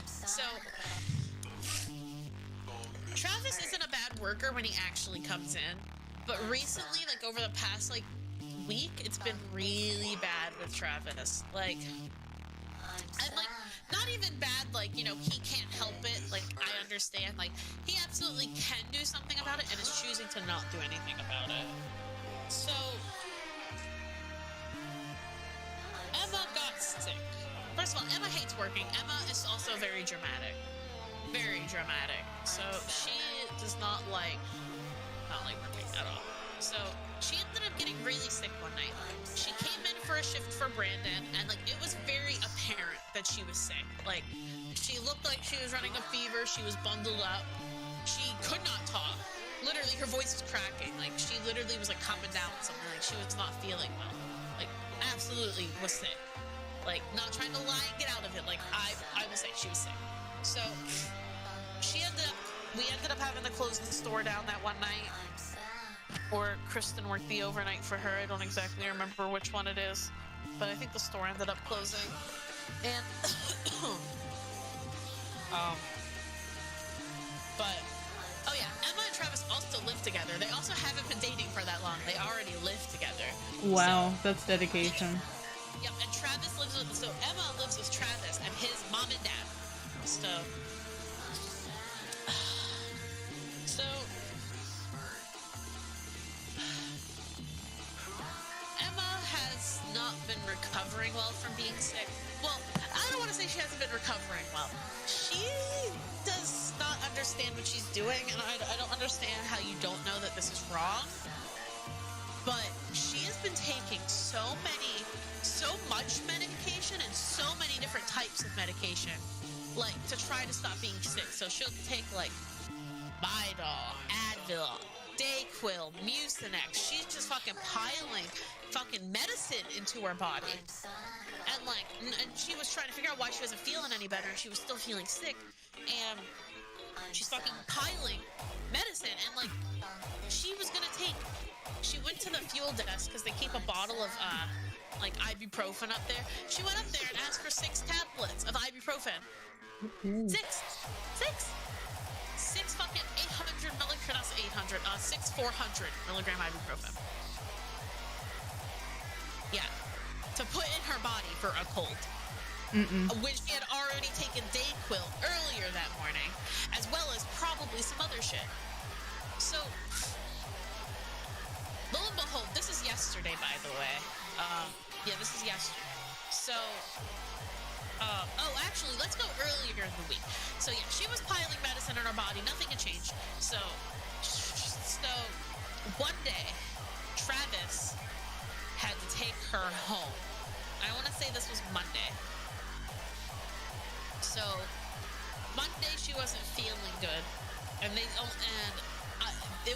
So Travis isn't a bad worker when he actually comes in, but recently, like over the past like week, it's been really bad with Travis. Like, and like, not even bad, like, you know, he can't help it. Like, I understand. Like, he absolutely can do something about it and is choosing to not do anything about it. So, Emma got sick. First of all, Emma hates working. Emma is also very dramatic. Very dramatic. So, she does not like working at all. So, she ended up getting really sick one night. She came in for a shift for Brandon, and like it was very apparent that she was sick. Like, she looked like she was running a fever. She was bundled up. She could not talk. Literally, her voice was cracking. Like, she literally was like coming down with something. Like, she was not feeling well. Like, absolutely was sick. Like, not trying to lie and get out of it. Like, I will say she was sick. So we ended up having to close the store down that one night. Or Kristen worked the overnight for her. I don't exactly remember which one it is, but I think the store ended up closing. And but oh yeah, Emma and Travis also live together. They also haven't been dating for that long. They already live together. Wow, so, that's dedication. Yep, and Travis lives with Emma lives with Travis and his mom and dad. So Emma has not been recovering well from being sick. Well, I don't want to say she hasn't been recovering well. She does not understand what she's doing, and I don't understand how you don't know that this is wrong. But she has been taking so much medication and so many different types of medication, like, to try to stop being sick. So she'll take, like, Midol, Advil, Dayquil, Mucinex. She's just fucking piling fucking medicine into her body. And like, and she was trying to figure out why she wasn't feeling any better, and she was still feeling sick. And she's fucking piling medicine, and like, she went to the fuel desk because they keep a bottle of like ibuprofen up there. She went up there and asked for 6 tablets of ibuprofen. Six fucking 800 milligrams, 800 milligram ibuprofen. Yeah. To put in her body for a cold. Which she had already taken Dayquil earlier that morning, as well as probably some other shit. So, lo and behold, this is yesterday, by the way. Yeah, this is yesterday. So, actually, let's go earlier in the week. So, yeah, she was piling medicine in her body. Nothing had changed. So one day, Travis had to take her home. I want to say this was Monday. So, Monday she wasn't feeling good. And it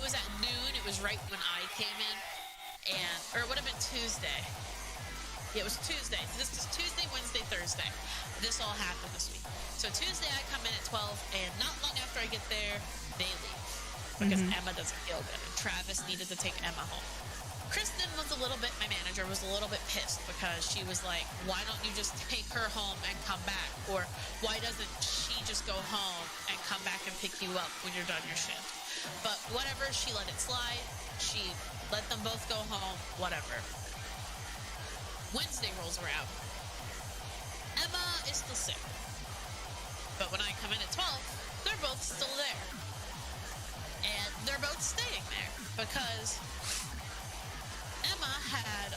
was at noon. It was right when I came in. Or it would have been Tuesday. Yeah, it was Tuesday. So this is Tuesday, Wednesday, Thursday. This all happened this week. So Tuesday I come in at 12, and not long after I get there, they leave. Because Emma doesn't feel good, and Travis needed to take Emma home. Kristen was my manager was a little bit pissed because she was like, why don't you just take her home and come back? Or why doesn't she just go home and come back and pick you up when you're done your shift? But whatever, she let it slide. She let them both go home, whatever. Wednesday rolls around. Emma is still sick. But when I come in at 12, they're both still there. And they're both staying there because Emma had,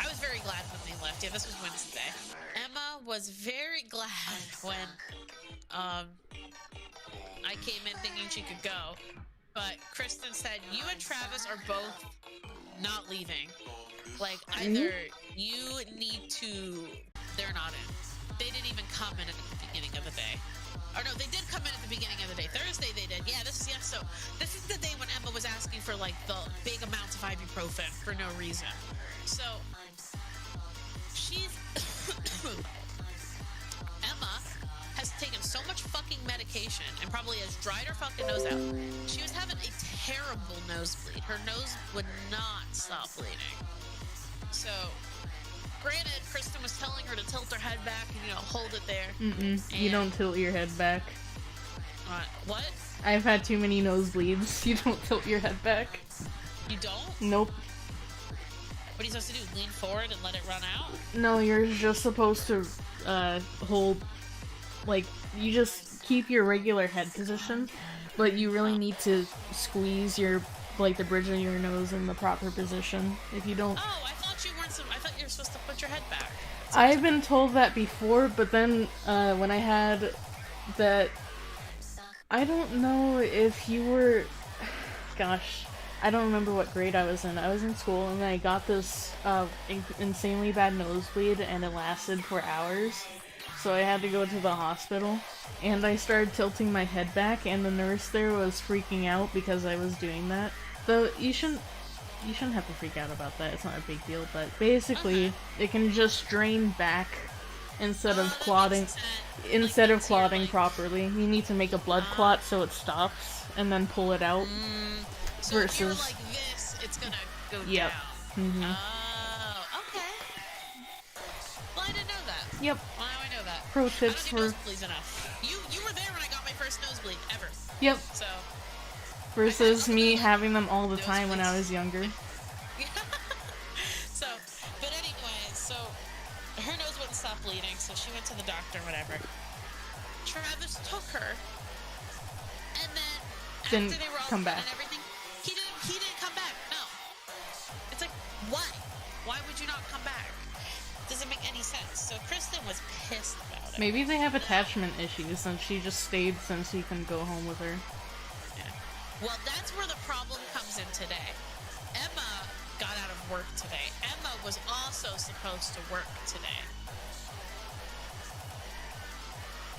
I was very glad when they left. Yeah, this was Wednesday. Emma was very glad when, I came in thinking she could go. But Kristen said, you and Travis are both not leaving. Like, either you need to... They're not in. They didn't even come in at the beginning of the day. Or no, they did come in at the beginning of the day. Thursday they did. Yeah, this is the day when Emma was asking for, like, the big amounts of ibuprofen for no reason. So, she's... Emma has taken so much fucking medication and probably has dried her fucking nose out. She was having a terrible nosebleed. Her nose would not stop bleeding. So, granted, Kristen was telling her to tilt her head back and, hold it there. You don't tilt your head back. What? I've had too many nosebleeds. You don't tilt your head back. You don't? Nope. What are you supposed to do? Lean forward and let it run out? No, you're just supposed to hold, like, you just keep your regular head position, but you really need to squeeze your, like, the bridge of your nose in the proper position. If you don't... Oh, I thought you were supposed to put your head back. I've been told that before, but then, when I had that... I don't know if you were... Gosh, I don't remember what grade I was in. I was in school, and I got this, insanely bad nosebleed, and it lasted for hours. So I had to go to the hospital, and I started tilting my head back, and the nurse there was freaking out because I was doing that. Though, you shouldn't have to freak out about that, it's not a big deal, but basically, it can just drain back instead of clotting, properly. You need to make a blood clot so it stops, and then pull it out. So versus... if you're like this, it's gonna go Yep. down. Oh, okay. Well, I didn't know that. Yep. Well, now I know that. Pro tips I don't do for... nosebleeds enough. You were there when I got my first nosebleed, ever. Yep. So... Versus me having them all the time when I was younger. So, but anyway, so her nose wouldn't stop bleeding, so she went to the doctor, whatever. Travis took her, and then Didn't after they were all come done back. and everything, he didn't come back. No, it's like, why? Why would you not come back? Doesn't make any sense. So Kristen was pissed about it. Maybe they have attachment issues, and she just stayed since he couldn't go home with her. Well, that's where the problem comes in today. Emma got out of work today. Emma was also supposed to work today.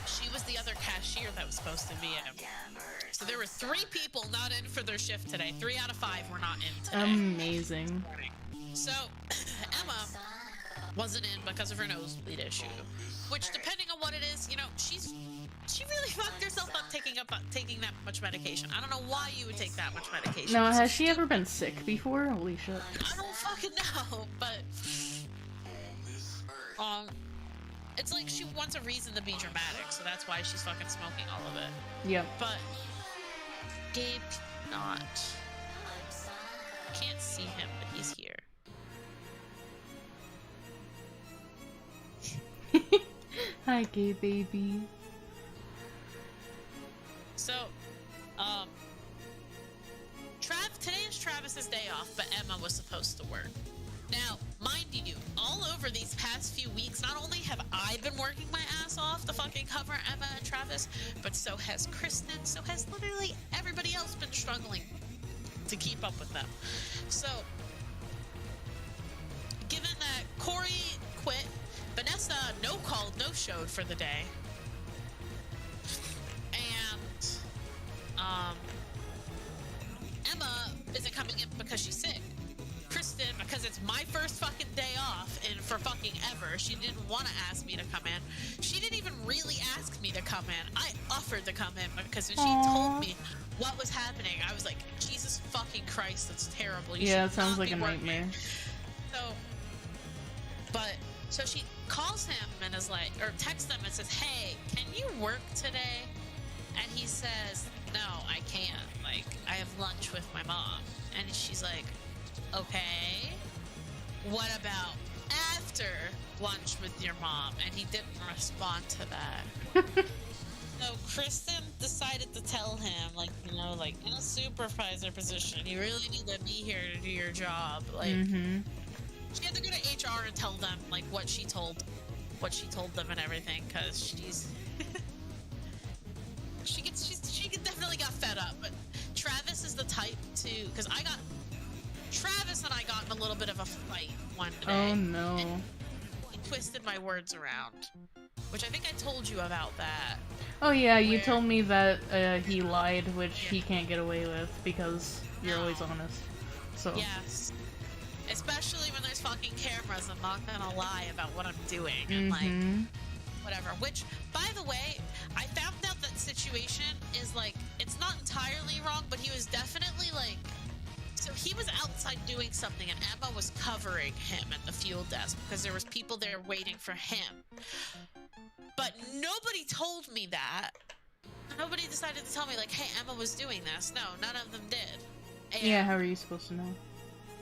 She was the other cashier that was supposed to be in. So there were 3 people not in for their shift today. 3 out of 5 were not in today. Amazing. So, Emma wasn't in because of her nosebleed issue. Which, depending on what it is, she really fucked herself up taking that much medication. I don't know why you would take that much medication. Now, has she ever been sick before? Holy shit. I don't fucking know, but... it's like she wants a reason to be dramatic, so that's why she's fucking smoking all of it. Yep. But Gabe not. Can't see him, but he's here. Hi, gay baby. So, today is Travis's day off, but Emma was supposed to work. Now, mind you, all over these past few weeks, not only have I been working my ass off to fucking cover Emma and Travis, but so has Kristen, so has literally everybody else been struggling to keep up with them. So, given that Corey quit, Vanessa no-called, no-showed for the day, and, Emma isn't coming in because she's sick. Kristen, because it's my first fucking day off in for fucking ever, she didn't want to ask me to come in. She didn't even really ask me to come in. I offered to come in because when she told me what was happening, I was like, Jesus fucking Christ, that's terrible. Yeah, it sounds like a nightmare. So she calls him and is like, or texts him and says, hey, can you work today? And he says, no, I can't. Like, I have lunch with my mom. And she's like, okay, what about after lunch with your mom? And he didn't respond to that. So Kristen decided to tell him, like, you know, like, in a supervisor position, you really need to be here to do your job. Like, she had to go to HR and tell them, like, what she told them and everything, because she definitely got fed up. But Travis is the type to, because Travis and I got in a little bit of a fight one day. Oh no. And he twisted my words around, which I think I told you about that. Oh yeah, you told me that he lied, which he can't get away with because you're always honest. So. Yes. Especially when there's fucking cameras, I'm not gonna lie about what I'm doing and like whatever. Which, by the way, I found out that situation is like, it's not entirely wrong, but he was definitely like, so he was outside doing something and Emma was covering him at the fuel desk because there was people there waiting for him. But nobody told me that. Nobody decided to tell me like, hey, Emma was doing this. No, none of them did. And yeah, how are you supposed to know?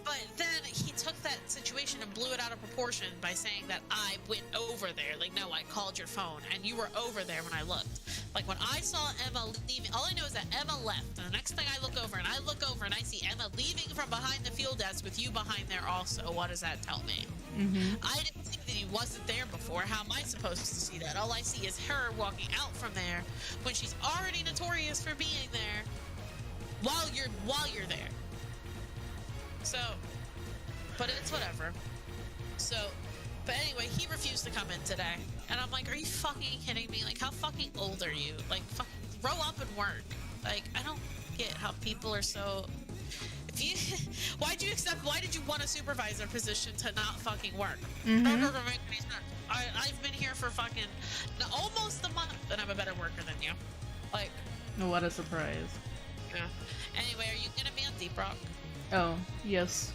But then he took that situation and blew it out of proportion by saying that I went over there. Like, no, I called your phone and you were over there when I looked. Like, when I saw Emma leaving, all I know is that Emma left. And the next thing I look over and I see Emma leaving from behind the fuel desk with you behind there also. What does that tell me? I didn't think that he wasn't there before. How am I supposed to see that? All I see is her walking out from there when she's already notorious for being there while you're there. So, but it's whatever. So, but anyway, he refused to come in today. And I'm like, are you fucking kidding me? Like, how fucking old are you? Like, fucking grow up and work. Like, I don't get how people are so... If you... why did you want a supervisor position to not fucking work? That doesn't make any sense. I've been here for fucking almost a month and I'm a better worker than you. Like... What a surprise. Yeah. Anyway, are you gonna be on Deep Rock? Oh, yes.